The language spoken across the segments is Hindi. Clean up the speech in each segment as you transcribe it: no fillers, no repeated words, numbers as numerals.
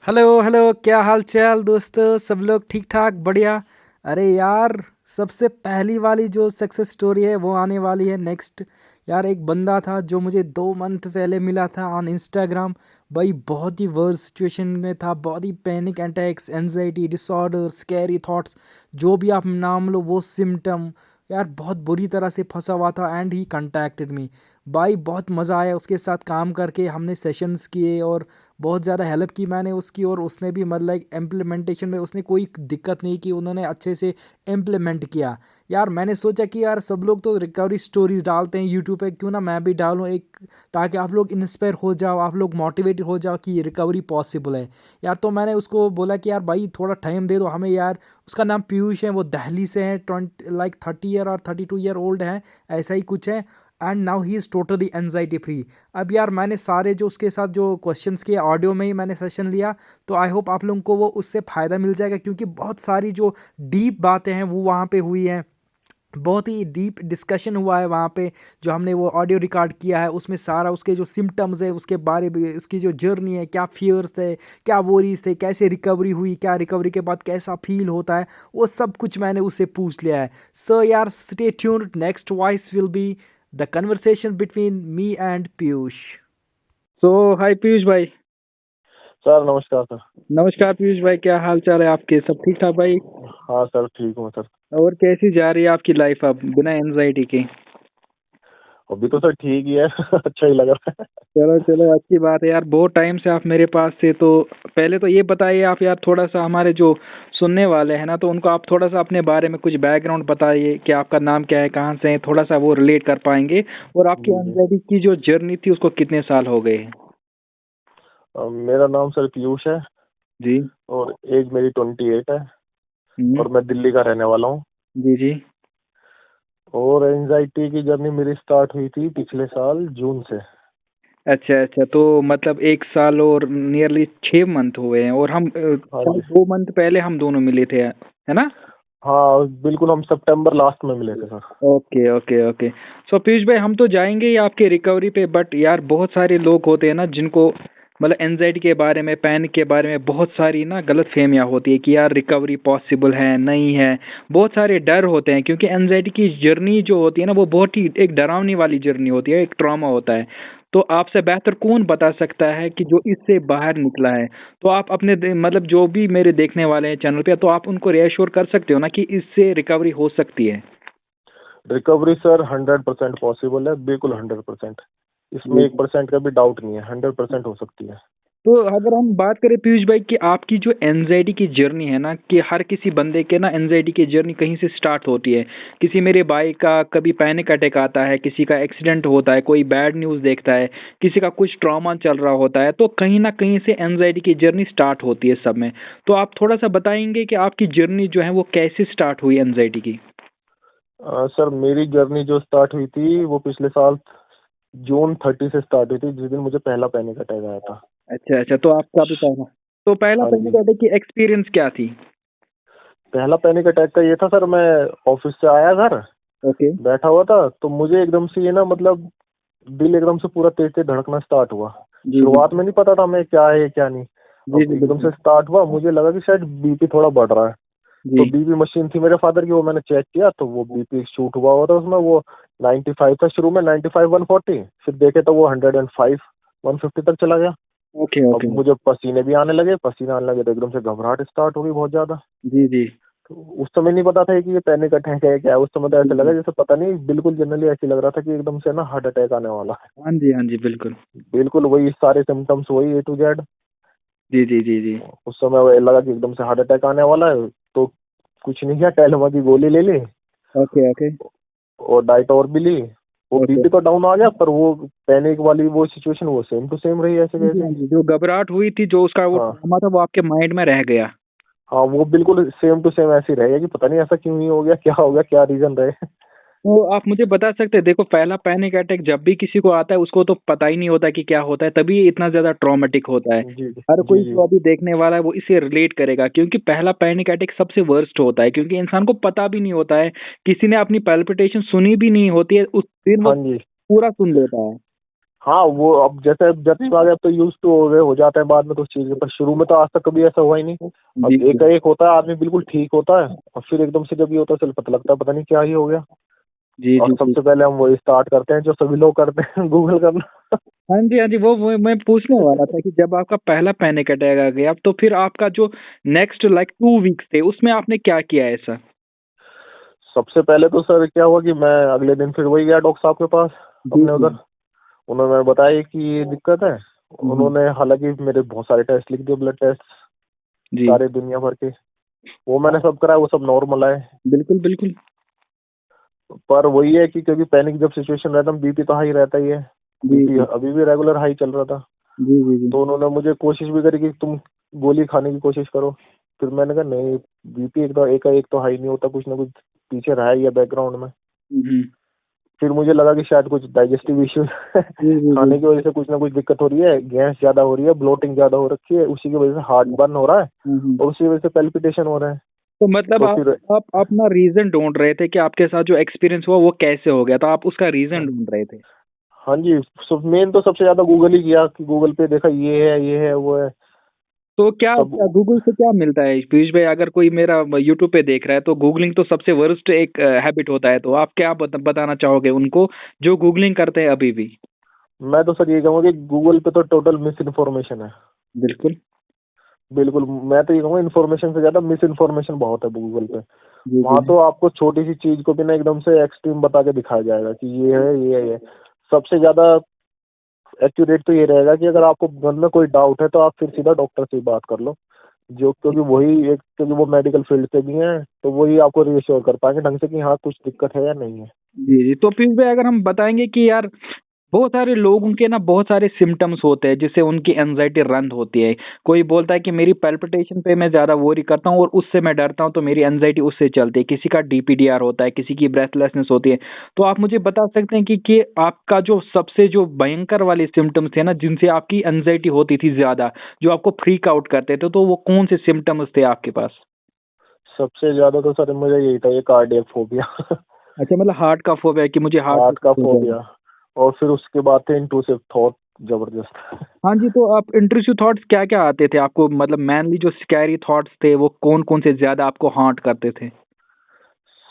हेलो हेलो, क्या हाल चाल दोस्तों? सब लोग ठीक ठाक बढ़िया। अरे यार, सबसे पहली वाली जो सक्सेस स्टोरी है वो आने वाली है नेक्स्ट। यार, एक बंदा था जो मुझे 2 मंथ पहले मिला था ऑन इंस्टाग्राम। भाई बहुत ही वर्स्ट सिचुएशन में था, बहुत ही panic attacks, anxiety disorder, scary thoughts, जो भी आप नाम लो वो सिम्टम। यार बहुत बुरी तरह से फंसा हुआ था एंड ही कंटैक्टेड मी। भाई बहुत मज़ा आया उसके साथ काम करके, हमने सेशंस किए और बहुत ज़्यादा हेल्प की मैंने उसकी, और उसने भी मतलब इम्प्लीमेंटेशन में उसने कोई दिक्कत नहीं की, उन्होंने अच्छे से इम्प्लीमेंट किया। यार मैंने सोचा कि यार सब लोग तो रिकवरी स्टोरीज डालते हैं यूट्यूब पे, क्यों ना मैं भी डालूं एक, ताकि आप लोग इंस्पायर हो जाओ, आप लोग मोटिवेटेड हो जाओ कि रिकवरी पॉसिबल है। यार तो मैंने उसको बोला कि यार भाई थोड़ा टाइम दे दो हमें यार। उसका नाम पीयूष है, वो दिल्ली से है, 30 ईयर और 32 ईयर ओल्ड है, ऐसा ही कुछ है। And now he is totally anxiety free. अब यार मैंने सारे जो उसके साथ जो क्वेश्चंस किए ऑडियो में ही मैंने सेशन लिया, तो आई होप आप लोगों को वो उससे फ़ायदा मिल जाएगा, क्योंकि बहुत सारी जो डीप बातें हैं वो वहाँ पे हुई हैं। बहुत ही डीप डिस्कशन हुआ है वहाँ पे। जो हमने वो ऑडियो रिकॉर्ड किया है उसमें सारा उसके जो सिम्टम्स है उसके बारे में, उसकी जो जर्नी है, क्या फियर्स थे, क्या वोरीज थे, कैसे रिकवरी हुई, क्या रिकवरी के बाद कैसा फील होता है, वो सब कुछ मैंने उससे पूछ लिया है। सो यार stay tuned, next voice will be the conversation between me and Piyush. So hi Piyush भाई। सर नमस्कार सर। नमस्कार पीयूष भाई, क्या हाल चाल है आपके? सब ठीक ठाक भाई? हाँ सर, ठीक हूँ सर। और कैसी जा रही है आपकी लाइफ अब बिना एनजाइटी के? अभी तो सर ठीक ही है। अच्छा ही लग रहा है। चलो चलो, अच्छी बात है यार, बहुत टाइम से आप मेरे पास थे। तो पहले तो ये बताइए आप यार, थोड़ा सा हमारे जो सुनने वाले हैं ना, तो उनको आप थोड़ा सा अपने बारे में कुछ बैकग्राउंड बताइए कि आपका नाम क्या है, कहाँ से हैं, थोड़ा सा वो रिलेट कर पाएंगे। और आपकी जी जी। एंजाइटी की जो जर्नी थी उसको कितने साल हो गए? मेरा नाम सर पीयूष है जी। और एज मेरी 28 है हम्म। और मैं दिल्ली का रहने वाला हूँ। जी जी। और एंजाइटी की जर्नी मेरी स्टार्ट हुई थी पिछले साल जून से। अच्छा अच्छा, तो मतलब 1 साल और नियरली 6 मंथ हुए हैं, और हम हाँ शायद जी। 2 मंथ पहले हम दोनों मिले थे, है ना? हाँ बिल्कुल, हम सितंबर लास्ट में मिले थे sir. Okay okay okay. So Piyush भाई, हम तो जाएंगे ही आपके रिकवरी पे, बट यार बहुत सारे लोग होते हैं ना जिनको मतलब एनजाइटी के बारे में, पैनिक के बारे में बहुत सारी ना गलत फहमियाँ होती है कि यार रिकवरी पॉसिबल है नहीं है। बहुत सारे डर होते हैं, क्योंकि एनजाइटी की जर्नी जो होती है ना वो बहुत ही एक डरावनी वाली जर्नी होती है, एक ट्रॉमा होता है। तो आपसे बेहतर कौन बता सकता है कि जो इससे बाहर निकला है? तो आप अपने मतलब जो भी मेरे देखने वाले हैं चैनल पे, तो आप उनको रिएश्योर कर सकते हो ना कि इससे रिकवरी हो सकती है। रिकवरी सर 100% पॉसिबल है, बिल्कुल 100%। इसमें जी। 1% का भी डाउट नहीं है, 100% हो सकती है। तो अगर हम बात करें पीयूष भाई कि आपकी जो एनजाइटी की जर्नी है ना, कि हर किसी बंदे के ना एनजाइटी की जर्नी कहीं से स्टार्ट होती है। किसी मेरे भाई का कभी पैनिक अटैक आता है, किसी का एक्सीडेंट होता है, कोई बैड न्यूज़ देखता है, किसी का कुछ ट्रॉमा चल रहा होता है, तो कहीं ना कहीं से एनजाइटी की जर्नी स्टार्ट होती है सब में। तो आप थोड़ा सा बताएंगे कि आपकी जर्नी जो है वो कैसे स्टार्ट हुई एनजाइटी की? सर मेरी जर्नी जो स्टार्ट हुई थी वो पिछले साल जून 30 से स्टार्ट हुई थी, जिस दिन मुझे पहला पैनिक अटैक आया था। अच्छा अच्छा, तो आपका भी पहला, तो पहला हाँ पैनिक जी। अटैक की एक्सपीरियंस क्या थी? पहला पैनिक अटैक का ये था सर, मैं ऑफिस से आया घर, ओके। बैठा हुआ था, तो मुझे एकदम से ये ना मतलब दिल एकदम से पूरा तेज तेज धड़कना स्टार्ट हुआ। जी जी शुरुआत में नहीं पता था मैं क्या है क्या नहीं। जी अब जी एकदम बिल्कुल। से स्टार्ट हुआ, मुझे लगा कि शायद बीपी थोड़ा बढ़ रहा है। तो जी। बीपी मशीन थी मेरे फादर की, वो मैंने चेक किया तो वो बीपी शूट हुआ था उसमें। वो 95 था शुरू में, 95 140, फिर देखे तो वो 105 150 तक चला गया। ओके अब ओके। मुझे पसीने भी आने लगे, पसीने आने लगे तो एकदम से घबराहट स्टार्ट हो गई बहुत ज्यादा। जी जी तो उस समय नहीं पता था कि ये पैनिक अटैक है क्या है। उस समय तो जी ऐसे लगा जी। जैसे पता नहीं, बिल्कुल जनरली ऐसे लग रहा था कि एकदम से ना हार्ट अटैक आने वाला है। हाँ जी हाँ जी बिल्कुल। बिल्कुल वही सारे सिम्टम्स, वही ए टू जेड। जी जी जी जी। उस समय वो लगा कि एकदम से हार्ट अटैक आने वाला है, तो कुछ नहीं किया, टाइलेमा की गोली ले ली ओके ओके और डाइट और भी ली। वो ओके। बीपी तो डाउन आ गया, पर वो पैनिक वाली वो सिचुएशन वो सेम टू सेम रही ऐसे हाँ जी वैसे हाँ ही। जी, जो घबराहट हुई थी, जो उसका वो हाँ ट्रॉमा था वो आपके माइंड में रह गया। हाँ, वो बिल्कुल सेम टू सेम ऐसे ही रहेगा कि पता नहीं ऐसा क्यों ही हो गया, क्या हो गया, क्या रीजन रहे। तो आप मुझे बता सकते हैं, देखो पहला पैनिक अटैक जब भी किसी को आता है उसको तो पता ही नहीं होता कि क्या होता है, तभी ये इतना ज्यादा ट्रॉमेटिक होता है। जी जी हर जी कोई जी। जो अभी देखने वाला है वो इसे रिलेट करेगा, क्योंकि पहला पैनिक अटैक सबसे वर्स्ट होता है, क्योंकि इंसान को पता भी नहीं होता है, किसी ने अपनी पैल्पिटेशन सुनी भी नहीं होती है उस दिन वो हाँ जी। पूरा सुन लेता है। हाँ वो अब जैसे जैसे ही आ गए अब तो यूज टू हो गए, हो जाते हैं बाद में कुछ चीजें, पर शुरू में तो आज तक कभी ऐसा हुआ ही नहीं। जी अब जी। एक एक होता है आदमी बिल्कुल ठीक होता है, और फिर एकदम से जब ये होता है चल पता लगता है पता नहीं क्या ही हो गया। जी और जी जी। सबसे पहले हम वही स्टार्ट करते हैं जो सभी लोग करते हैं, गूगल करना। हाँ जी, हाँ जी, वो मैं पूछने वाला था कि जब आपका पहला पैनिक अटैक आ गया, तो फिर आपका जो नेक्स्ट लाइक 2 वीक्स थे, उसमें आपने क्या किया ऐसा? सबसे पहले तो सर क्या हुआ कि मैं अगले दिन फिर वही गया डॉक्टर साहब के पास जी, अपने जी। उधर। उन्होंने बताया कि ये दिक्कत है। हुँ, हुँ। उन्होंने हालांकि मेरे बहुत सारे टेस्ट लिख दिए, ब्लड टेस्ट जी। सारे दुनिया भर के। वो मैंने सब कराया, वो सब नॉर्मल आए। बिल्कुल, बिल्कुल। पर वही है कि क्योंकि पैनिक जब सिचुएशन रहता है बीपी तो हाई रहता ही है। जी, बीपी जी। अभी भी रेगुलर हाई चल रहा था। जी, जी, जी। तो उन्होंने मुझे कोशिश भी करी कि तुम गोली खाने की कोशिश करो। फिर मैंने कहा नहीं, बीपी एक तो हाई नहीं होता, कुछ ना कुछ पीछे रहा ही है बैकग्राउंड में। हुँ, हुँ। फिर मुझे लगा कि शायद कुछ डाइजेस्टिव इश्यू जी, जी, जी। खाने की वजह से कुछ ना कुछ दिक्कत हो रही है, गैस ज्यादा हो रही है, ब्लोटिंग ज्यादा हो रखी है, उसी की वजह से हार्ट बर्न हो रहा है हुँ, हुँ। और उसी वजह से पेल्पिटेशन हो रहा है। तो मतलब तो फिर आप अपना रीज़न ढूँढ रहे थे कि आपके साथ जो एक्सपीरियंस हुआ वो कैसे हो गया? तो आप उसका रीज़न ढूँढ रहे थे। हाँ जी, मेन तो सबसे ज्यादा गूगल ही किया कि गूगल पे देखा ये है वो है। तो क्या तब क्या गूगल से क्या मिलता है? पीयूष भाई, अगर कोई मेरा यूट्यूब पे देख रहा है, तो गूगलिंग तो सबसे वर्स्ट एक हैबिट होता है, तो आप क्या बताना चाहोगे उनको जो गूगलिंग करते हैं अभी भी? मैं तो सर ये कहूँगा कि गूगल पे तो टोटल मिस इन्फॉर्मेशन है। बिल्कुल। बिल्कुल, मैं तो ये कहूँगा इन्फॉर्मेशन से ज्यादा मिस इन्फॉर्मेशन बहुत है गूगल पे। जी, वहाँ जी। तो आपको छोटी सी चीज को भी ना एकदम से एक्सट्रीम बता के दिखाया जाएगा कि ये है ये है ये है। सबसे ज्यादा एक्यूरेट तो ये रहेगा कि अगर आपको मन में कोई डाउट है तो आप फिर सीधा डॉक्टर से ही बात कर लो, जो क्योंकि वही एक क्योंकि वो मेडिकल फील्ड से भी हैं, तो वही आपको रीअश्योर कर पाएंगे ढंग से कि हाँ कुछ दिक्कत है या नहीं है। जी, जी। तो पीयूष भाई, अगर हम बताएँगे कि यार बहुत सारे लोगों के ना बहुत सारे सिम्पटम्स होते हैं जिससे उनकी एंग्ज़ायटी रन होती है। कोई बोलता है कि मेरी पैल्पिटेशन पे मैं ज़्यादा वरी करता हूँ और उससे मैं डरता हूँ, तो मेरी एंग्ज़ायटी उससे चलती है। किसी का डीपीडीआर होता है, किसी की ब्रेथलेसनेस होती है। तो आप मुझे बता सकते हैं कि आपका जो सबसे जो भयंकर वाले सिम्पटम्स थे ना जिनसे आपकी एंग्ज़ायटी होती थी ज़्यादा, जो आपको फ्रीक आउट करते थे, तो वो कौन से सिम्पटम्स थे आपके पास? सबसे ज्यादा तो सर मुझे यही था, ये कार्डियक फोबिया। अच्छा, मतलब हार्ट का फ़ोबिया है कि मुझे हार्ट हार्ट का अटैक हो जाएगा। फोबिया। और फिर उसके बाद थे इंट्रूसिव थॉट, जबरदस्त। हाँ जी, तो आप इंट्रूसिव थॉट्स क्या-क्या आते थे आपको? मतलब मेनली जो स्कैरी थॉट्स थे वो कौन-कौन से ज़्यादा आपको हॉन्ट करते थे?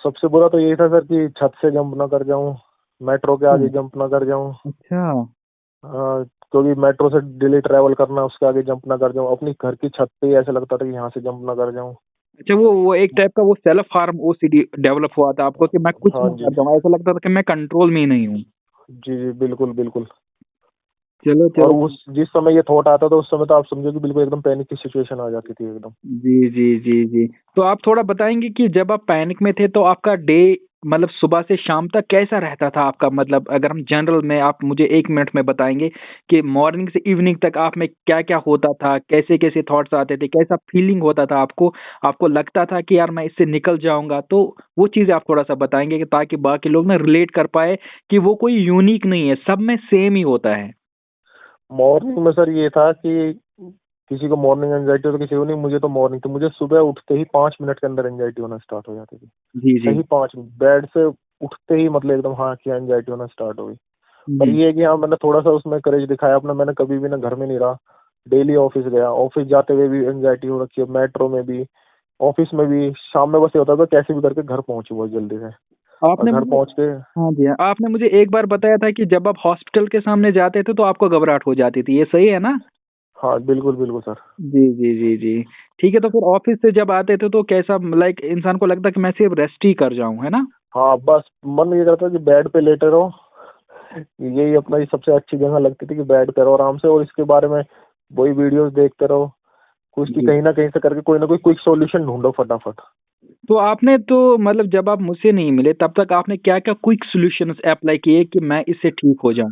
सबसे बुरा तो यही था सर कि छत से जंप ना कर जाऊं, मेट्रो के हुँ। आगे जंप ना कर जाऊं। अच्छा। क्योंकि मेट्रो से डेली ट्रैवल करना, उसके आगे जंप ना कर जाऊं, अपनी घर की छत पे ही ऐसा लगता था कि यहाँ से जंप ना कर जाऊं। अच्छा, वो एक टाइप का वो सेल्फ हार्म ओसीडी डेवलप हुआ था आपको कि मैं कुछ हाँ ना जी। कर जाऊँ, ऐसा लगता था कि मैं कंट्रोल में ही नहीं हूँ। जी जी बिल्कुल बिल्कुल। चलो, और चलो। उस जिस समय ये थॉट आता था उस समय तो आप समझो कि बिल्कुल एकदम पैनिक की सिचुएशन आ जाती थी एकदम। जी, जी, जी, जी। तो आप थोड़ा बताएँगे कि जब आप पैनिक में थे तो आपका डे मतलब सुबह से शाम तक कैसा रहता था आपका? मतलब अगर हम जनरल में आप मुझे 1 मिनट में बताएँगे कि मॉर्निंग से इवनिंग तक आप में क्या-क्या होता था? कैसे-कैसे थॉट्स आते थे? कैसा फीलिंग होता था आपको? आपको लगता था कि यार मैं इससे निकल जाऊँगा? तो वो चीज़ें आप थोड़ा-सा बताएँगे कि ताकि बाकी लोग ना रिलेट कर पाएँ कि वो कोई यूनिक नहीं है, सब में सेम ही होता है। मॉर्निंग में सर ये था कि किसी को मॉर्निंग एंजाइटी हो तो किसी को नहीं, मुझे तो मॉर्निंग थी। मुझे सुबह उठते ही 5 मिनट के अंदर एंजाइटी होना स्टार्ट हो जाती थी। जी, जी। सही 5 मिनट बेड से उठते ही मतलब एकदम हाँ कि एंजाइटी होना स्टार्ट हो गई। पर हुँ। ये है कि हाँ मैंने थोड़ा सा उसमें करेज दिखाया अपना, मैंने कभी भी ना घर में नहीं रहा, डेली ऑफिस गया, ऑफिस जाते हुए भी एंजाइटी हो रखी है, मेट्रो में भी, ऑफिस में भी। शाम में बस ये होता था कैसे भी करके घर पहुंचे बहुत जल्दी से। और आपने घर मुझे पहुंच के हाँ जी, हाँ। आपने मुझे एक बार बताया था कि जब आप हॉस्पिटल के सामने जाते थे तो आपको घबराहट हो जाती थी, ये सही है ना? हाँ बिल्कुल बिल्कुल सर। जी, जी, जी, जी। ठीक है, तो फिर ऑफ़िस से जब आते थे तो कैसा लाइक इंसान को लगता कि मैं सिर्फ़ रेस्ट ही कर जाऊँ, है ना? हाँ बस मन ये करता कि बेड पे लेटे रहो, यही अपना ये सबसे अच्छी जगह लगती थी कि बेड पे रहो आराम से और इसके बारे में वही वीडियोस देखते रहो, कुछ की जी। कहीं ना कहीं से करके कोई ना कोई क्विक सॉल्यूशन ढूंढो फटाफट। तो आपने तो मतलब जब आप मुझसे नहीं मिले तब तक आपने क्या-क्या क्विक सॉल्यूशंस अप्लाई किए कि मैं इससे ठीक हो जाऊँ?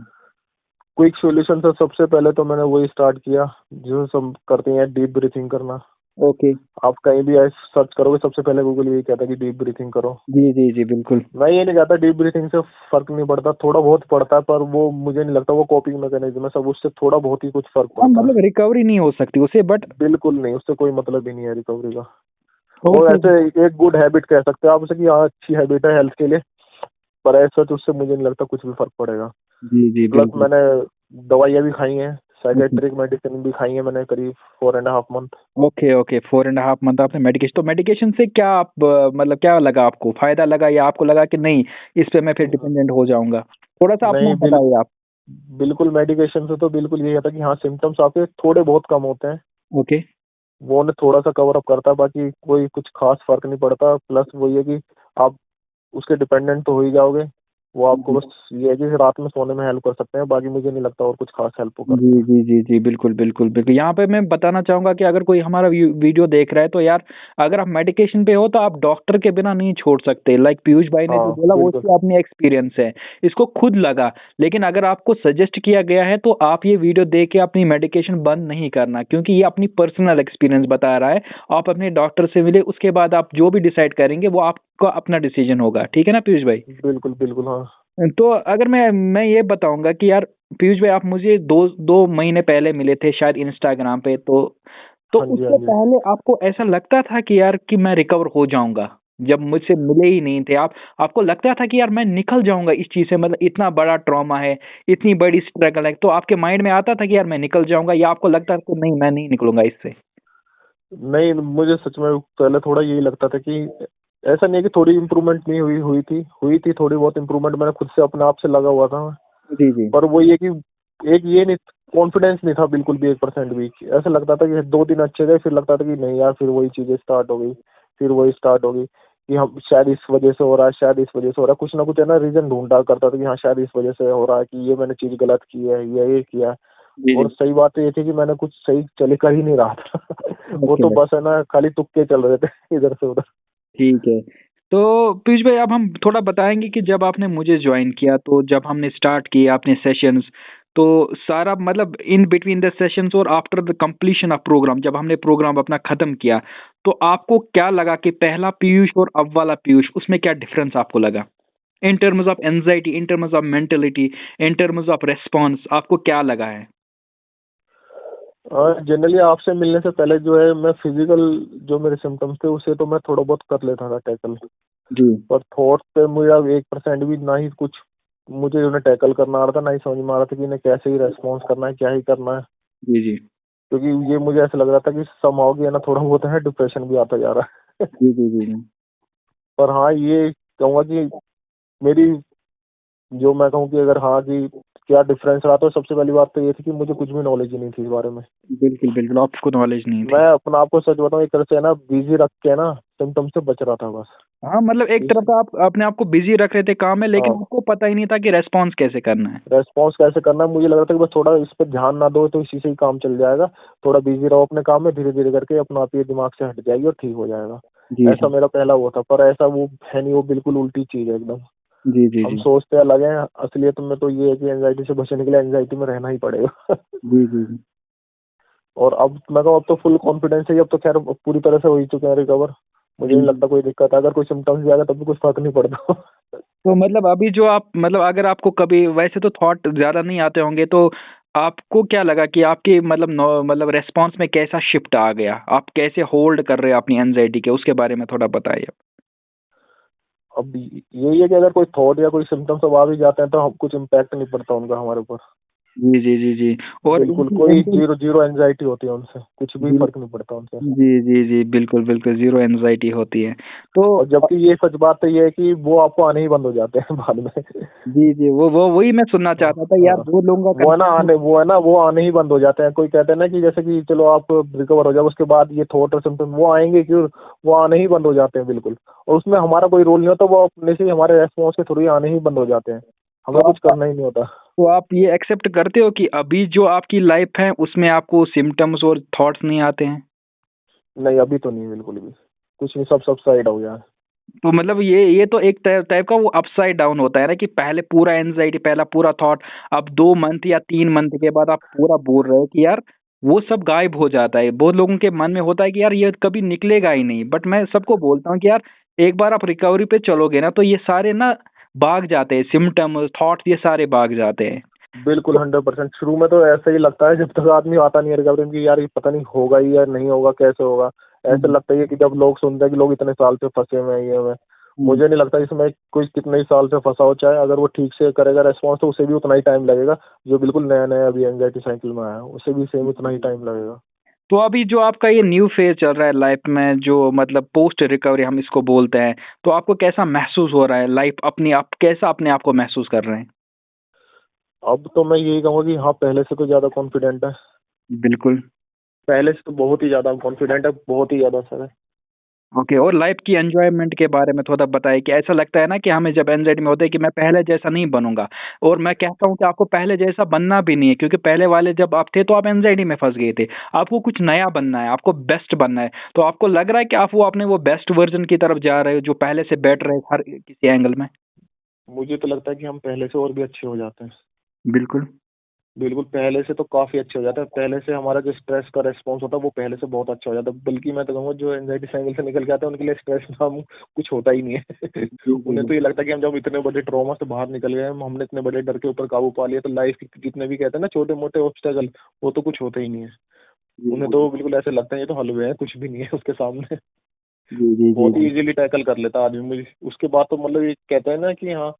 क्विक सॉल्यूशन से सबसे पहले तो मैंने वही स्टार्ट किया जो सब करते हैं, डीप ब्रीथिंग करना। ओके। आप कहीं भी ऐसे सर्च करोगे सबसे पहले गूगल यही कहता है कि डीप ब्रीथिंग करो। जी, जी, जी, बिल्कुल। मैं ये नहीं कहता डीप ब्रीथिंग से फर्क नहीं पड़ता, थोड़ा बहुत पड़ता है, पर वो मुझे नहीं लगता वो कॉपिंग मैकेनिज्म है, सब उससे थोड़ा बहुत ही कुछ फर्क हाँ, पड़ता मतलब रिकवरी नहीं हो सकती उससे बट है। बिल्कुल नहीं, उससे कोई मतलब ही नहीं है रिकवरी का। और और फिर ऐसे एक गुड हैबिट कह सकते हैं आप उसे कि हाँ अच्छी हैबिट है हेल्थ के लिए, पर ऐसा तो उससे मुझे नहीं लगता कुछ भी फर्क पड़ेगा। जी, जी, प्लस बिल्कुल। मैंने दवाइयाँ भी खाई हैं, ओके साइकेट्रिक मेडिसिन भी खाई है मैंने करीब 4.5 मंथ। ओके ओके 4.5 मंथ आपने मेडिकेशन, तो मेडिकेशन से क्या आप मतलब क्या लगा आपको, फायदा लगा या आपको लगा कि नहीं इस पे मैं फिर डिपेंडेंट हो जाऊंगा? थोड़ा सा अपना नहीं, बताइए आप। बिल्कुल मेडिकेशन से तो बिल्कुल यही था कि हाँ सिम्टम्स आपके थोड़े बहुत कम होते हैं, ओके वो उन्हें थोड़ा सा कवर अप करता है, बाकी कोई कुछ खास फर्क नहीं पड़ता। प्लस वही है कि आप उसके डिपेंडेंट तो हो ही जाओगे, वो आपको जी बस ये है कि रात में सोने में हेल्प कर सकते हैं, बाकी मुझे नहीं लगता और कुछ खास हेल्प वो जी करते हैं। जी जी जी बिल्कुल बिल्कुल बिल्कुल। यहाँ पे मैं बताना चाहूंगा कि अगर कोई हमारा वीडियो देख रहा है तो यार अगर आप मेडिकेशन पे हो तो आप डॉक्टर के बिना नहीं छोड़ सकते। लाइक पीयूष भाई ने जो हाँ बोला वो बिल्कुल। उसकी अपनी एक्सपीरियंस है, इसको खुद लगा। लेकिन अगर आपको सजेस्ट किया गया है तो आप ये वीडियो देख के अपनी मेडिकेशन बंद नहीं करना, क्योंकि ये अपनी पर्सनल एक्सपीरियंस बता रहा है। आप अपने डॉक्टर से मिले, उसके बाद आप जो भी डिसाइड करेंगे वो आपका अपना डिसीजन होगा। ठीक है ना पीयूष भाई? बिल्कुल बिल्कुल हाँ। तो अगर मैं ये बताऊंगा कि यार पीयूष भाई आप मुझे दो दो महीने पहले मिले थे शायद इंस्टाग्राम पे, तो हाँ जी हाँ उससे जी। पहले आपको ऐसा लगता था कि यार कि मैं रिकवर हो जाऊंगा? जब मुझसे मिले ही नहीं थे आप, आपको लगता था कि यार मैं निकल जाऊंगा इस चीज से, मतलब इतना बड़ा ट्रॉमा है, इतनी बड़ी स्ट्रगल है, तो आपके माइंड में आता था कि यार मैं निकल जाऊंगा, या आपको लगता था कि नहीं मैं नहीं निकलूंगा इससे? नहीं, मुझे सच में पहले थोड़ा यही लगता था कि ऐसा नहीं है कि थोड़ी इम्प्रूवमेंट नहीं हुई थी थोड़ी बहुत इम्प्रूवमेंट, मैंने खुद से अपने आप से लगा हुआ था। जी जी पर वो ये कि एक ये नहीं, कॉन्फिडेंस नहीं था बिल्कुल भी 1% भी। ऐसा लगता था कि 2 दिन अच्छे गए, फिर लगता था कि नहीं यार फिर वही चीजें स्टार्ट हो गई, फिर वही स्टार्ट हो गई कि हम शायद इस वजह से हो रहा है, शायद इस वजह से हो रहा है, कुछ ना कुछ है ना रीजन ढूंढा करता था कि हाँ शायद इस वजह से हो रहा है, कि ये मैंने चीज गलत की है या ये किया है। जी और जी सही बात तो ये थी कि मैंने कुछ सही चले कर ही नहीं रहा था वो ओके तो बस है ना खाली तुक्के चल रहे थे इधर से उधर। ठीक है। तो पीयूष भाई अब हम थोड़ा बताएंगे कि जब आपने मुझे ज्वाइन किया, तो जब हमने स्टार्ट किए आपने सेशंस, तो सारा मतलब इन बिटवीन द सेशंस और after the completion of programme, जब हमने प्रोग्राम अपना खत्म किया, तो आपको क्या लगा कि पहला पीयूष और अब वाला पीयूष, उसमें क्या डिफरेंस आपको लगा? In terms of anxiety, in terms of mentality, in terms of response, आपको क्या लगा है? जनरली आपसे मिलने से पहले जो है मैं फिजिकल जो मेरे सिम्टम्स थे उसे तो मैं थोड़ा बहुत कर लेता था टैकल, जी पर थॉट पे मुझे अब 1% भी ना ही कुछ मुझे उन्हें टैकल करना आ रहा था, ना ही समझ में आ रहा था कि इन्हें कैसे ही रेस्पॉन्स करना है, क्या ही करना है। जी जी क्योंकि ये मुझे ऐसा लग रहा था कि समहाउ कि है ना थोड़ा बहुत है डिप्रेशन भी आता जा रहा है जी जी जी जी पर हाँ ये कहूँगा कि मेरी जो मैं कहूँ कि अगर हाँ कि क्या डिफरेंस रहा, तो सबसे पहली बात तो ये थी कि मुझे कुछ भी नॉलेज ही नहीं थी इस बारे में। बिल्कुल बिल्कुल आपको नॉलेज नहीं मैं थी। अपना आपको सच बताऊँ एक तरह से है ना बिजी रख के ना सिम्टम से बच रहा था बस। हाँ मतलब एक तरफ इस आप अपने आप को बिजी रख रहे थे काम में, लेकिन हाँ आपको पता ही नहीं था कि रेस्पॉन्स कैसे करना है। रेस्पॉन्स कैसे करना है, मुझे लग रहा था कि बस थोड़ा इस पर ध्यान ना दो तो इसी से ही काम चल जाएगा। थोड़ा बिजी रहो अपने काम में, धीरे धीरे करके अपना आप ये दिमाग से हट जाएगी और ठीक हो जाएगा। जी ऐसा जी मेरा पहला वो था, पर ऐसा वो है नहीं, वो बिल्कुल उल्टी चीज़ है एकदम। जी जी हम जी सोचते अलग हैं, असलियत में तो ये है कि एंजाइटी से बचने के लिए एंजाइटी में रहना ही पड़ेगा जी जी जी और अब मैं कहूँ अब तो फुल कॉन्फिडेंस है, अब तो खैर पूरी तरह से हो ही चुके हैं रिकवर। मुझे जी नहीं जी। लगता कोई दिक्कत है, अगर कोई सिम्टम्स भी आएगा तब भी कुछ फर्क नहीं पड़ता तो मतलब अभी जो आप मतलब अगर आपको कभी वैसे तो थॉट ज्यादा नहीं आते होंगे, तो आपको क्या लगा कि आपके मतलब मतलब रेस्पॉन्स में कैसा शिफ्ट आ गया, आप कैसे होल्ड कर रहे हो अपनी एंजाइटी के, उसके बारे में थोड़ा बताइए। अब यही है कि अगर कोई थॉट या कोई सिम्टम्स अब आ भी जाते हैं तो हम कुछ इम्पैक्ट नहीं पड़ता उनका हमारे ऊपर। जी जी जी जी। और बिल्कुल इनकी कोई इनकी जीरो जीरो एंजाइटी होती है उनसे, कुछ भी जी फर्क नहीं पड़ता उनसे। जी जी जी बिल्कुल बिल्कुल जीरो एंजाइटी होती है। तो और जबकि ये सच बात तो ये है कि वो आपको आने ही बंद हो जाते हैं बाद में जी जी वो वही मैं सुनना हाँ चाहता था यार, हाँ। बहुत लोगों का वो है ना कंफ्यूजन। आने वो है ना वो आने ही बंद हो जाते हैं। कोई कहते हैं ना कि जैसे कि चलो आप रिकवर हो जाओ उसके बाद ये थॉट और सिम्टम वो आएंगे क्यों, वो आने ही बंद हो जाते हैं बिल्कुल। और उसमें हमारा कोई रोल नहीं होता, वो अपने से ही हमारे रेस्पॉन्स के थ्रू ही आने ही बंद हो जाते हैं, तो हमें कुछ आप करना ही नहीं होता। तो आप ये एक्सेप्ट करते हो कि अभी जो आपकी लाइफ है उसमें आपको सिम्टम्स और थॉट्स नहीं आते हैं? नहीं अभी तो नहीं, बिल्कुल भी कुछ नहीं, सब सब साइड हो गया है। तो मतलब ये तो एक टाइप का वो अपसाइड डाउन होता है ना, कि पहले पूरा एंजाइटी, पहला पूरा थॉट, अब 2 मंथ या 3 मंथ के बाद आप पूरा बोल रहे हो कि यार वो सब गायब हो जाता है। बहुत लोगों के मन में होता है कि यार ये कभी निकलेगा ही नहीं, बट मैं सबको बोलता हूँ कि यार एक बार आप रिकवरी पे चलोगे ना तो ये सारे ना भाग जाते हैं, सिम्टम थॉट्स ये सारे भाग जाते हैं। बिल्कुल तो 100%। शुरू में तो ऐसे ही लगता है जब तक आदमी आता नहीं है रिकवरी में कि यार ये पता नहीं होगा ही या नहीं होगा, कैसे होगा। ऐसा हम्म, लगता है कि जब लोग सुनते हैं कि लोग इतने साल से फंसे हुए हैं ये में, मुझे नहीं लगता इसमें कोई कितने ही साल से फंसा हो, चाहे अगर वो ठीक से करेगा रेस्पॉन्स तो उसे भी उतना ही टाइम लगेगा जो बिल्कुल नया नया अभी एंजाइटी साइकिल में आया है, उसे भी सेम उतना ही टाइम लगेगा। तो अभी जो आपका ये न्यू फेज चल रहा है लाइफ में, जो मतलब पोस्ट रिकवरी हम इसको बोलते हैं, तो आपको कैसा महसूस हो रहा है? लाइफ अपनी आप कैसा अपने आप को महसूस कर रहे हैं? अब तो मैं यही कहूँगा कि हाँ, पहले से तो ज़्यादा कॉन्फिडेंट है। बिल्कुल। पहले से तो बहुत ही ज़्यादा कॉन्फिडेंट है, बहुत ही ज़्यादा सर है। ओके, और लाइफ की एन्जॉयमेंट के बारे में थोड़ा बताइए कि ऐसा लगता है ना कि हमें जब एंग्ज़ायटी में होता है कि मैं पहले जैसा नहीं बनूँगा, और मैं कहता हूँ कि आपको पहले जैसा बनना भी नहीं है, क्योंकि पहले वाले जब आप थे तो आप एंग्ज़ायटी में फँस गए थे। आपको कुछ नया बनना है, आपको बेस्ट बनना है। तो आपको लग रहा है कि आप वो अपने वो बेस्ट वर्ज़न की तरफ जा रहे हो जो पहले से बेटर है हर किसी एंगल में? मुझे तो लगता है कि हम पहले से और भी अच्छे हो जाते हैं। बिल्कुल। बिल्कुल, पहले से तो काफ़ी अच्छे हो जाते हैं। पहले से हमारा जो स्ट्रेस का रिस्पॉन्स होता है, वो पहले से बहुत अच्छा हो जाता है। बल्कि मैं तो कहूँगा जो एंग्ज़ायटी साइकिल से निकल के आते हैं, उनके लिए स्ट्रेस नाम कुछ होता ही नहीं है। जी, जी, उन्हें तो ये बिल्कुल। लगता है कि हम जब इतने बड़े ट्रॉमा से बाहर निकल गए, हम हमने इतने बड़े डर के ऊपर काबू पा लिया, तो लाइफ़ के जितने भी कहते हैं ना छोटे-मोटे ऑब्स्टेकल, वो तो कुछ होते ही नहीं है। जी, उन्हें जी, तो जी। बिल्कुल ऐसे लगता है ये तो हलवे हैं, कुछ भी नहीं है उसके सामने। जी, जी, जी, बहुत ही जी। ईज़िली टैकल कर लेता आदमी मुझे। उसके बाद तो मतलब ये कहते हैं ना कि हाँ,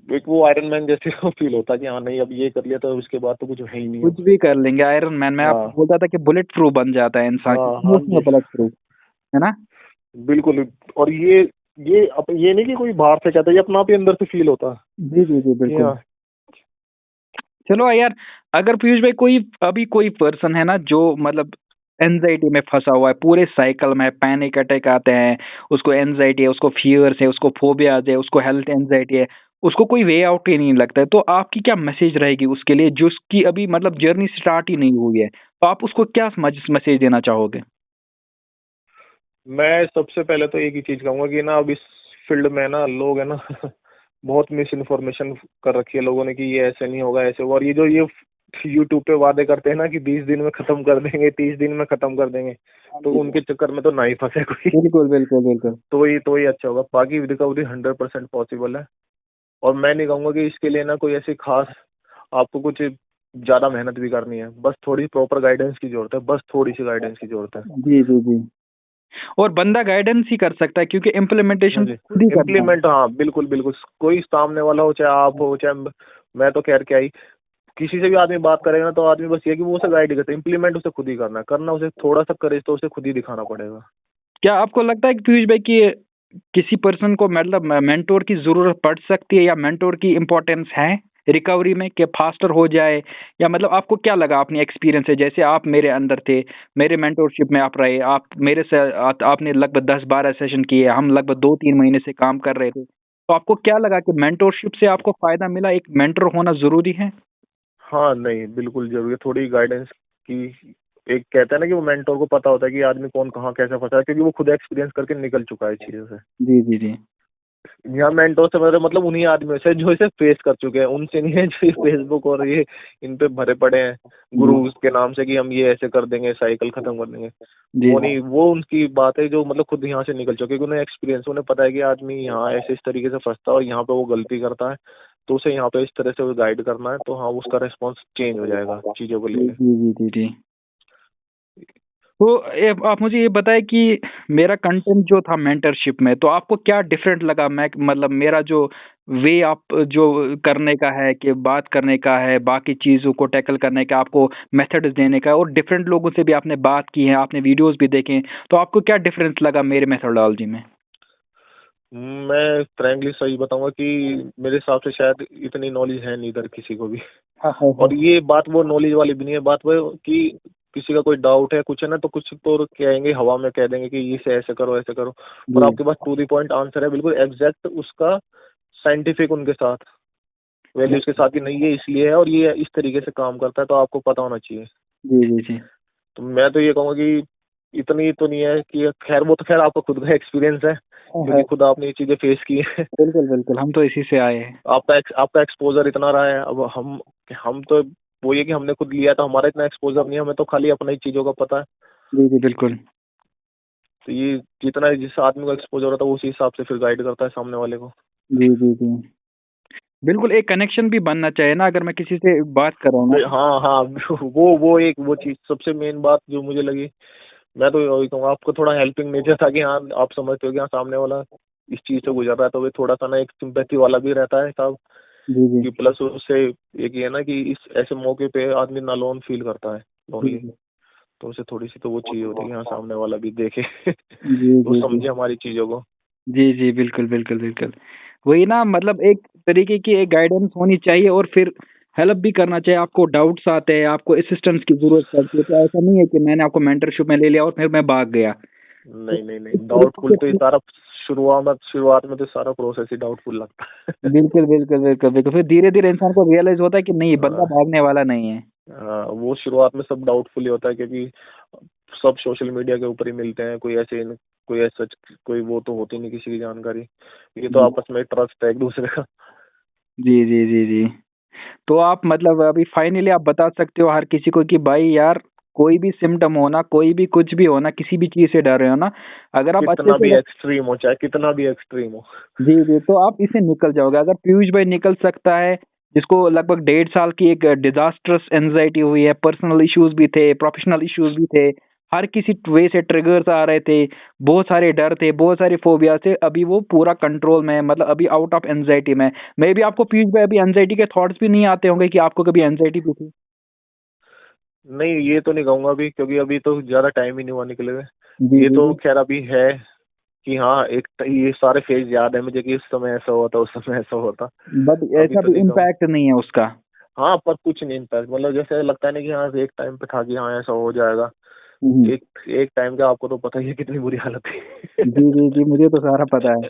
एक वो आयरन मैन जैसे फ़ील होता है कि हाँ, नहीं अब ये कर लिया तो उसके बाद तो कुछ है ही नहीं कुछ अब। भी कर लेंगे आयरन मैन। मैं आपको हाँ। बोलता था कि बुलेट प्रूफ बन जाता है इंसान, हाँ, हाँ इमोशनल जी। बुलेट प्रूफ, है ना? बिल्कुल। और ये नहीं कि कोई बाहर से कहता है, ये अपना आप ही अंदर से फ़ील होता है जी, जी, जी, कि बिल्कुल। हाँ। चलो यार, अगर पीयूष भाई कोई अभी कोई पर्सन है ना जो मतलब एंजाइटी में फंसा हुआ है, पूरे साइकिल में पैनिक अटैक आते हैं, उसको एंजाइटी है, उसको फियर्स है, उसको फोबियाज है, उसको हेल्थ एंजाइटी है, उसको कोई वे आउट ही नहीं लगता है, तो आपकी क्या मैसेज रहेगी उसके लिए जिसकी अभी मतलब जर्नी स्टार्ट ही नहीं हुई है? तो आप उसको क्या मैसेज देना चाहोगे? मैं सबसे पहले तो एक ही चीज़ कहूँगा कि ना अब इस फ़ील्ड में ना लोग है ना बहुत मिस इन्फॉर्मेशन कर रखी है लोगों ने कि ये ऐसे नहीं होगा, ऐसे होगा। और ये जो ये यूट्यूब पे वादे करते हैं ना कि 20 दिन में ख़त्म कर देंगे, 30 दिन में ख़त्म कर देंगे, हाँ तो जी, जी। उनके चक्कर में तो ना ही फँसे कोई। बिल्कुल, बिल्कुल, बिल्कुल। तो ही अच्छा होगा। बाकी रिकवरी 100% पॉसिबल है। और मैं नहीं कहूँगा कि इसके लिए ना कोई ऐसी ख़ास आपको कुछ ज़्यादा मेहनत भी करनी है। बस थोड़ी प्रॉपर गाइडेंस की ज़रूरत है, बस थोड़ी-सी गाइडेंस की ज़रूरत है। जी, जी, जी। और बंदा गाइडेंस ही कर सकता है क्योंकि हाँ इम्प्लीमेंटेशन जी। खुद ही करना है। इम्प्लीमेंट हाँ, बिल्कुल, बिल्कुल। कोई सामने वाला हो, चाहे आप हो, चाहे मैं तो ख़ैर क्या ही, किसी से भी आदमी बात करेगा ना तो आदमी बस ये है कि वो उसे गाइड ही करता है। इम्प्लीमेंट उसे खुद ही करना है। करना उसे थोड़ा-सा करेज तो उसे खुद ही दिखाना पड़ेगा। क्या आपको लगता है कि पीयूष भाई कि किसी पर्सन को मतलब मेंटोर की ज़रूरत पड़ सकती है या मेंटोर की इम्पोर्टेंस है रिकवरी में कि फास्टर हो जाए? या मतलब आपको क्या लगा अपनी एक्सपीरियंस से, जैसे आप मेरे अंदर थे, मेरे मेंटोरशिप में आप रहे, आप मेरे से आपने लगभग 10-12 सेशन किए, हम लगभग 2-3 महीने से काम कर रहे थे। तो आपको क्या लगा कि मेंटोरशिप से आपको फ़ायदा मिला, एक मेंटर होना ज़रूरी है? हाँ, नहीं, बिल्कुल ज़रूरी है। थोड़ी गाइडेंस की एक कहते हैं ना कि वो मेंटर को पता होता है कि आदमी कौन कहाँ कैसे फँसा है, क्योंकि वो खुद एक्सपीरियंस करके निकल चुका है चीज़ों से। जी, जी, जी। यहाँ मेंटोर से मेरा मतलब उन्हीं आदमियों से जो इसे फेस कर चुके हैं, उनसे नहीं है जो ये फेसबुक और ये इन पे भरे पड़े हैं जी। गुरुज़ के नाम से कि हम ये ऐसे कर देंगे, साइकिल खत्म कर देंगे। जी, वो जी। नहीं, वो उनकी बात है जो मतलब खुद यहाँ से निकल चुके हैं, क्योंकि उन्हें एक्सपीरियंस, उन्हें पता है कि आदमी यहाँ ऐसे इस तरीके से फँसता है और यहाँ पे वो गलती करता है, तो उसे यहाँ पे इस तरह से गाइड करना है, तो हाँ, उसका रिस्पॉन्स चेंज हो जाएगा चीज़ों को जी, लेके। जी, जी, जी, जी। तो आप मुझे ये बताएँ कि मेरा कंटेंट जो था मेंटरशिप में, तो आपको क्या डिफरेंट लगा? मैं मतलब मेरा जो वे आप जो करने का है कि बात करने का है, बाकी चीज़ों को टैकल करने का, आपको मेथड्स देने का, और डिफरेंट लोगों से भी आपने बात की है, आपने वीडियोज़ भी देखे हैं, तो आपको क्या डिफरेंस लगा मेरे मेथोडोलॉजी में? मैं फ्रैंकली सही बताऊँगा कि मेरे हिसाब से शायद इतनी नॉलेज है नहीं इधर किसी को भी। हाँ, हाँ, हाँ। और ये बात वो नॉलेज वाली भी नहीं है, बात वो है कि किसी का कोई डाउट है कुछ है ना, तो कुछ तो कहेंगे, हवा में कह देंगे कि इसे ऐसे करो, ऐसे करो। जी। पर आपके पास टू द पॉइंट आंसर है, बिल्कुल एग्ज़ैक्ट उसका साइंटिफिक उनके साथ, वैल्यूज़ के साथ कि नहीं ये इसलिए है और ये इस तरीके से काम करता है, तो आपको पता होना चाहिए। जी, जी, जी। तो मैं तो ये कहूँगा कि इतनी तो नहीं है कि खैर वो तो खैर आपका खुद का एक्सपीरियंस है, हाँ, क्योंकि हाँ। खुद आपने ये चीज़ें फेस की हैं। बिल्कुल, बिल्कुल, हम तो इसी से आए हैं। आपका एक्सपोज़र इतना रहा है, अब हम तो वो ये कि हमने खुद लिया था, हमारा इतना एक्सपोज़र नहीं है, हमें तो खाली अपना ही चीज़ों का पता है। जी, जी, बिल्कुल। तो ये जितना जिस आदमी को एक्सपोज़र होता है, वो उसी हिसाब से फिर गाइड करता है सामने वाले को। जी, जी, जी। बिल्कुल, एक कनेक्शन भी बनना चाहिए ना, अगर मैं किसी से बात कर रहा हूँ ना। हाँ, हाँ, वो चीज़ सबसे मेन बात जो मुझे लगी, मैं तो वही कहूँगा आपको थोड़ा हेल्पिंग नेचर था कि हाँ, आप समझते हो कि हाँ, सामने वाला इस चीज से गुजर रहा है, तो वे थोड़ा सा ना एक सिंपैथी वाला भी रहता है साहब, जी जी कि प्लस उससे एक ये है ना कि इस ऐसे मौके पे आदमी ना लोन फील करता है, जी लोनली। जी तो उसे थोड़ी सी तो वो चाहिए होती है कि हाँ सामने वाला भी देखे जी वो जी जी समझे हमारी चीजों को। जी जी बिल्कुल बिल्कुल बिल्कुल। वही ना, मतलब एक तरीके की एक गाइडेंस होनी चाहिए, और फिर हेल्प भी करना चाहिए। आपको डाउट्स आते हैं, आपको असिस्टेंस की जरूरत पड़ती है, तो ऐसा नहीं है कि मैंने आपको मेंटरशिप में ले लिया और फिर मैं भाग गया। तो नहीं नहीं इस नहीं, तरीके डाउटफुल तो ये से सारा शुरुआत में तो सारा प्रोसेस ही डाउटफुल लगता है। बिल्कुल बिल्कुल बिल्कुल बिल्कुल, फिर धीरे धीरे इंसान को रियलाइज होता है कि नहीं, बंदा हाँ भागने वाला नहीं है। हाँ, वो शुरुआत में सब डाउटफुल ही होता है, क्योंकि सब सोशल मीडिया के ऊपर ही मिलते हैं, कोई ऐसा सच कोई वो तो होती नहीं किसी की जानकारी, ये तो जी आपस में ट्रस्ट है एक दूसरे का। जी जी जी जी। तो आप मतलब अभी फाइनली आप बता सकते हो हर किसी को कि भाई यार, कोई भी सिम्टम हो ना, कोई भी कुछ भी हो ना, किसी भी चीज से डर रहे हो ना, अगर आप अच्छे कितना भी से एक्सट्रीम हो, चाहे कितना भी एक्सट्रीम हो। जी जी, तो आप इससे निकल जाओगे। अगर पीयूष भाई निकल सकता है, जिसको लगभग 1.5 साल की एक डिजास्टरस एंजाइटी हुई है, पर्सनल इश्यूज भी थे, प्रोफेशनल इश्यूज भी थे, हर किसी वे से ट्रिगर्स आ रहे थे, बहुत सारे डर थे, बहुत सारे फोबिया थे, अभी वो पूरा कंट्रोल में है, मतलब अभी आउट ऑफ एंजाइटी में। मे भी आपको पीयूष भाई अभी एंजाइटी के थॉट्स भी नहीं आते होंगे कि आपको कभी एंजाइटी भी थी। नहीं, ये तो नहीं कहूंगा अभी, क्योंकि अभी तो ज्यादा टाइम ही नहीं हुआ निकले हुए। जी ये जी तो जी। खैर अभी है कि हाँ ये सारे फेज याद है मुझे कि उस समय ऐसा होता, उस समय ऐसा होता। बट अभी ऐसा तो भी नहीं कहूँ। इम्पैक्ट नहीं है उसका। हाँ, पर कुछ नहीं इम्पैक्ट, मतलब जैसे लगता नहीं कि हाँ एक टाइम पे था कि हाँ ऐसा हो जाएगा। हम्म। एक एक टाइम का आपको तो पता ही है कितनी बुरी हालत थी। जी जी जी, मुझे तो सारा पता है।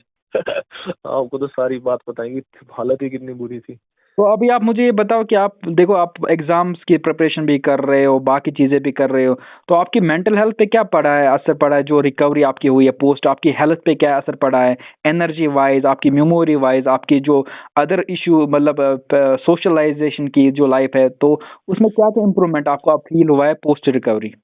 आपको तो सारी बात बताएंगी, हालत ही कितनी बुरी थी। तो अभी आप मुझे ये बताओ कि आप देखो, आप एग्जाम्स की प्रिपरेशन भी कर रहे हो, बाकी चीजें भी कर रहे हो, तो आपकी मेंटल हेल्थ पे क्या पड़ा है, असर पड़ा है? जो रिकवरी आपकी हुई है पोस्ट, आपकी हेल्थ पे क्या असर पड़ा है? एनर्जी वाइज, आपकी मेमोरी वाइज, आपकी जो अदर इशू, मतलब सोशलाइजेशन की जो लाइफ है, तो उसमें क्या क्या इम्प्रूवमेंट आपको आप फील हुआ है पोस्ट रिकवरी?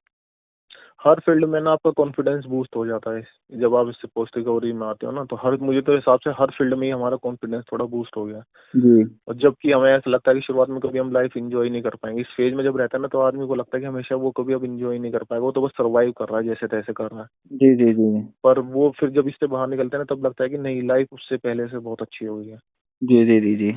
हर फील्ड में ना आपका कॉन्फिडेंस बूस्ट हो जाता है जब आप इससे पोस्ट रिकवरी में आते हो ना, तो हर मुझे तो हिसाब से हर फील्ड में ही हमारा कॉन्फिडेंस थोड़ा बूस्ट हो गया। जी और जबकि हमें ऐसा लगता है कि शुरुआत में कभी हम लाइफ एंजॉय नहीं कर पाएंगे, इस फेज में जब रहता है ना, तो आदमी को लगता है कि हमेशा वो कभी अब एंजॉय नहीं कर पाएगा, वो तो बस सर्वाइव कर रहा है जैसे तैसे कर रहा है। जी जी जी पर वो फिर जब इससे बाहर निकलते हैं ना, तब लगता है कि नहीं, लाइफ उससे पहले से बहुत अच्छी हो गई है। जी जी जी जी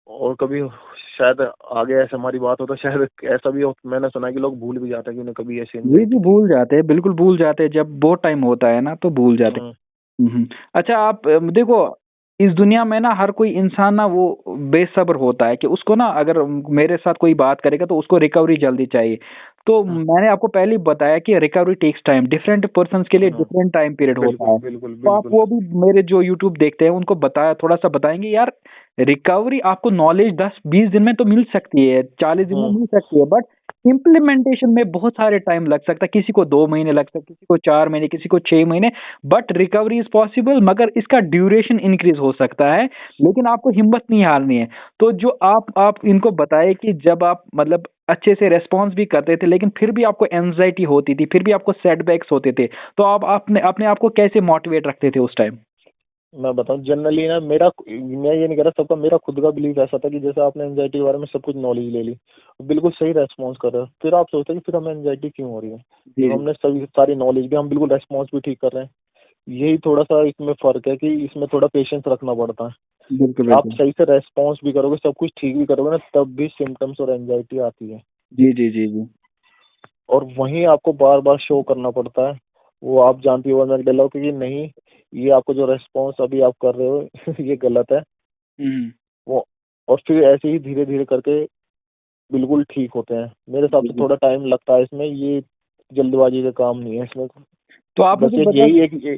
और कभी शायद आगे ऐसे हमारी बात हो तो शायद ऐसा भी हो, मैंने सुना है कि लोग भूल भी जाते हैं कि उन्हें कभी ऐसी जी जी, एंजाइटी थी। भूल जाते हैं, बिल्कुल भूल जाते हैं, जब बहुत टाइम होता है ना तो भूल जाते हम्म। हैं। अच्छा, आप देखो, इस दुनिया में ना हर कोई इंसान ना वो बेसब्र होता है कि उसको ना, अगर मेरे साथ कोई बात करेगा तो उसको रिकवरी जल्दी चाहिए। तो हम्म। मैंने आपको पहले ही बताया कि recovery takes time, different persons के लिए हम्म, डिफरेंट टाइम पीरियड होता बिल्कुल है। बिल्कुल तो आप बिल्कुल। वो भी मेरे जो यूट्यूब देखते हैं उनको बताया, थोड़ा सा बताएंगे यार, रिकवरी आपको नॉलेज 10-20 दिन में तो मिल सकती है, 40 दिन में हम्म। मिल सकती है, बट इम्प्लीमेंटेशन में बहुत सारे टाइम लग सकता है, किसी को 2 महीने लग सकते, किसी को 4 महीने, किसी को 6 महीने। बट रिकवरी इज पॉसिबल, मगर इसका ड्यूरेशन इंक्रीज हो सकता है, लेकिन आपको हिम्मत नहीं हारनी है। तो जो आप इनको बताए कि जब आप मतलब अच्छे से रेस्पॉन्स भी करते थे, लेकिन फिर भी आपको एंजाइटी होती थी, फिर भी आपको सेटबैक्स होते थे, तो आप अपने अपने आप को कैसे मोटिवेट रखते थे उस टाइम? मैं बताऊं, जनरली ना मैं ये नहीं कह रहा सबका, मेरा खुद का बिलीव ऐसा था कि जैसे आपने एंजाइटी के बारे में सब कुछ नॉलेज ले ली, बिल्कुल सही रेस्पॉन्स कर रहे हो, फिर आप सोचते हैं कि फिर हमें एंजाइटी क्यों हो रही है, जी जब जी हमने सभी सारी नॉलेज भी, हम बिल्कुल रेस्पॉन्स भी ठीक कर रहे हैं। यही थोड़ा सा इसमें फर्क है कि इसमें थोड़ा पेशेंस रखना पड़ता है। बिल्कुल आप बिल्कुल। सही से रेस्पॉन्स भी करोगे, सब कुछ ठीक भी करोगे ना, तब भी सिम्टम्स और एंजाइटी आती है। जी जी जी जी और वहीं आपको बार बार शो करना पड़ता है, वो आप जानती हो मैं डला कि नहीं, ये आपको जो रेस्पॉन्स अभी आप कर रहे हो ये गलत है। हम्म। वो और फिर ऐसे ही धीरे धीरे करके बिल्कुल ठीक होते हैं। मेरे हिसाब जी से जी। थोड़ा टाइम लगता है इसमें, ये जल्दबाजी का काम नहीं है इसमें। तो आप बस मुझे एक बता। यही एक जी,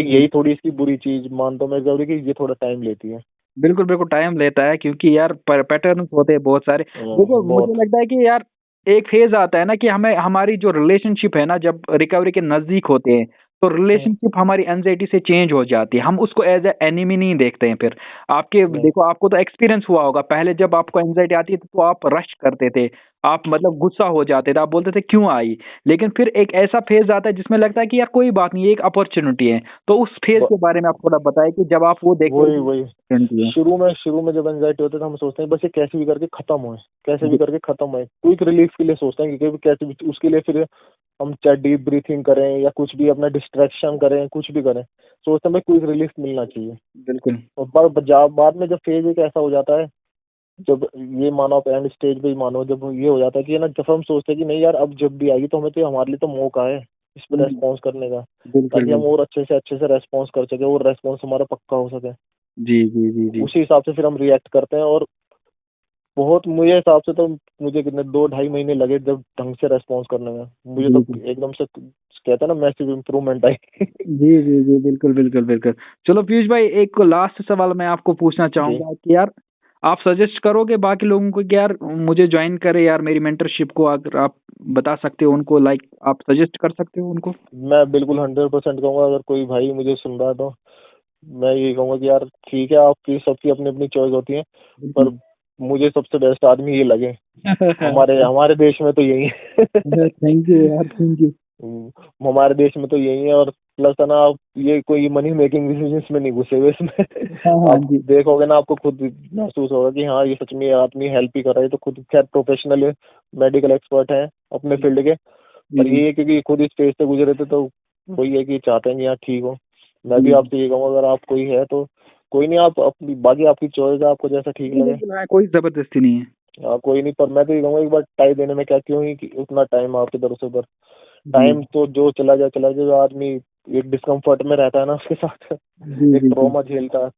यही थोड़ी इसकी बुरी चीज मानता हूँ मैं जरूरी, कि ये थोड़ा टाइम लेती है। बिल्कुल बिल्कुल टाइम लेता है, क्योंकि यार पैटर्न होते हैं बहुत सारे। देखो, मुझे बहुत। लगता है कि यार एक फेज आता है ना कि हमें हमारी जो रिलेशनशिप है ना, जब रिकवरी के नजदीक होते हैं, तो हम्म, रिलेशनशिप हमारी एंजाइटी से चेंज हो जाती है, हम उसको एज ए एनिमी नहीं देखते हैं फिर। आपके नहीं। देखो, आपको तो एक्सपीरियंस हुआ होगा, पहले जब आपको एंजाइटी आती थी तो आप रश करते थे, आप मतलब गुस्सा हो जाते थे, आप बोलते थे क्यों आई। लेकिन फिर एक ऐसा फेज आता है जिसमें लगता है कि यार कोई बात नहीं, ये एक अपॉर्चुनिटी है। तो उस फेज ब- के बारे में आप थोड़ा बताएं कि जब आप वो देखते थे वही कि वही अपॉर्चुनिटी है। शुरू में जब एंजाइटी होती है तो हम सोचते हैं बस ये कैसे भी करके खत्म होए, कैसे भी करके खत्म होए, क्विक रिलीफ के लिए सोचते हैं कि कैसे भी उसके लिए फिर हम चाहे डीप ब्रीथिंग करें या कुछ भी अपना डिस्ट्रैक्शन करें, कुछ भी करें, तो उस समय क्विक रिलीफ मिलना चाहिए। बिल्कुल। और बाद में जब फेज एक ऐसा हो जाता है, जब ये मानो आप एंड स्टेज पे ही मानो, जब ये हो जाता है कि है ना, जब हम सोचते हैं कि नहीं यार अब जब भी आएगी तो हमें तो हमारे लिए तो मौका है इस पे हुँ, रेस्पॉन्स करने का, बिल्कुल, ताकि हम बिल्कुल। और अच्छे से रेस्पॉन्स कर सके और रेस्पॉन्स हमारा पक्का हो सके। जी, जी, जी, जी। उसी हिसाब से फिर हम रिएक्ट करते हैं। और बहुत मुझे हिसाब से तो मुझे कितने 2 ढाई महीने लगे जब ढंग से रेस्पॉन्स करने में। मुझे जी, तो जी। एकदम से कहते हैं ना मैसिव इम्प्रूवमेंट आई। जी, जी, जी। बिल्कुल, बिल्कुल, बिल्कुल। चलो पीयूष भाई एक लास्ट सवाल मैं आपको पूछना जी। चाहूँगा कि यार आप सजेस्ट करोगे बाकी लोगों को कि यार मुझे जॉइन करे यार मेरी मेंटरशिप को अगर आप बता सकते हो उनको लाइक आप सजेस्ट कर सकते हो उनको? मैं बिल्कुल 100% कहूँगा, अगर कोई भाई मुझे सुन रहा है तो मैं यही कहूँगा कि यार ठीक है, आपकी सबकी अपनी-अपनी चॉइस होती है, बिल्कुल। पर मुझे सबसे बेस्ट आदमी ये लगे। हमारे हमारे देश में तो यही है। थैंक यू यार, थैंक यू। हमारे देश में तो यही है। और प्लस है ना, आप ये कोई मनी मेकिंग बिज़नेस में नहीं घुसे हुए इसमें। हाँ, हाँ, आप जी। देखोगे ना, आपको खुद महसूस होगा कि हाँ, ये सच में ये आदमी हेल्प ही कर रहा है। ये तो खुद खैर प्रोफेशनल मेडिकल एक्सपर्ट हैं अपने फील्ड के। जी, पर जी। ये है कि खुद इस फेज से गुजरे थे, तो वही है कि चाहते हैं कि यार ठीक हो। मैं भी जी, जी। आपसे ये कहूँगा, अगर आप कोई है तो कोई नहीं, आप अपनी बाकी आपकी चॉइस है, आपको जैसा ठीक जी, लगे। बिल्कुल, हाँ, कोई ज़बरदस्ती नहीं है। कोई नहीं, पर मैं तो ये कहूँगा एक बार ट्राई देने में क्या, क्यों ही कि उतना टाइम आप इधर से उधर, जी। टाइम तो जो चला जाए चला जाए। जो आदमी एक डिस्कम्फर्ट में रहता है ना उसके साथ जी, एक जी, जी। ट्रॉमा झेलता है,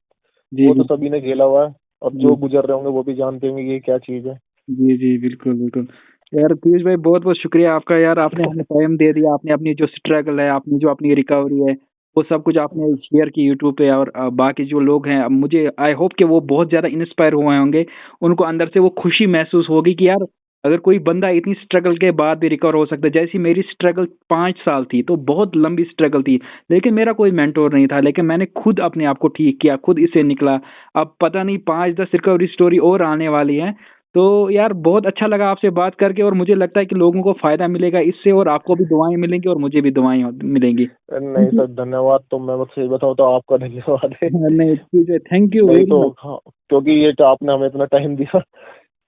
जी, वो तो बिल्कुल। सभी ने झेला हुआ है। और जो जी। गुजर रहे होंगे वो भी जानते होंगे कि ये क्या चीज़ है। जी, जी, बिल्कुल, बिल्कुल। यार पीयूष भाई बहुत-बहुत शुक्रिया आपका यार आपने हमें टाइम दे दिया, आपने अपनी जो स्ट्रगल है, आपने जो अपनी रिकवरी है, वो सब कुछ आपने शेयर की यूट्यूब पे और बाकी जो लोग हैं अब मुझे आई होप कि वो बहुत ज़्यादा इंस्पायर हुए होंगे। उनको अंदर से वो खुशी महसूस होगी कि यार अगर कोई बंदा इतनी स्ट्रगल के बाद भी रिकवर हो सकता है, जैसी मेरी स्ट्रगल 5 साल थी, तो बहुत लंबी स्ट्रगल थी। लेकिन मेरा कोई मेंटर नहीं था, लेकिन मैंने खुद अपने आप को ठीक किया, खुद इससे निकला। अब पता नहीं 5-10 रिकवरी स्टोरी और आने वाली हैं। तो यार बहुत अच्छा लगा आपसे बात करके और मुझे लगता है कि लोगों को फ़ायदा मिलेगा इससे और आपको भी दुआएँ मिलेंगी और मुझे भी दुआएँ मिलेंगी। नहीं थैंक यू। सर, धन्यवाद। तो मैं बस सही बताऊँ तो आपका धन्यवाद है। हाँ, नहीं ठीक है, थैंक यू नहीं वेरी तो मच। हाँ, क्योंकि ये तो आपने हमें इतना टाइम दिया।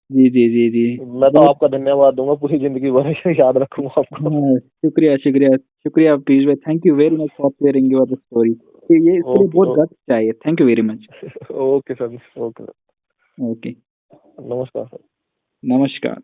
जी, जी, जी, जी। मैं तो बहुत आपका धन्यवाद दूंगा पूरी जिंदगी भर। याद रखूंगा आपको। हाँ, शुक्रिया, शुक्रिया, शुक्रिया पीयूष भाई, thank you very much for sharing your story. तो ये इसके लिए बहुत ओके। गट्स चाहिए। Thank you very much. Okay sir. Okay. Okay, नमस्कार सर। नमस्कार।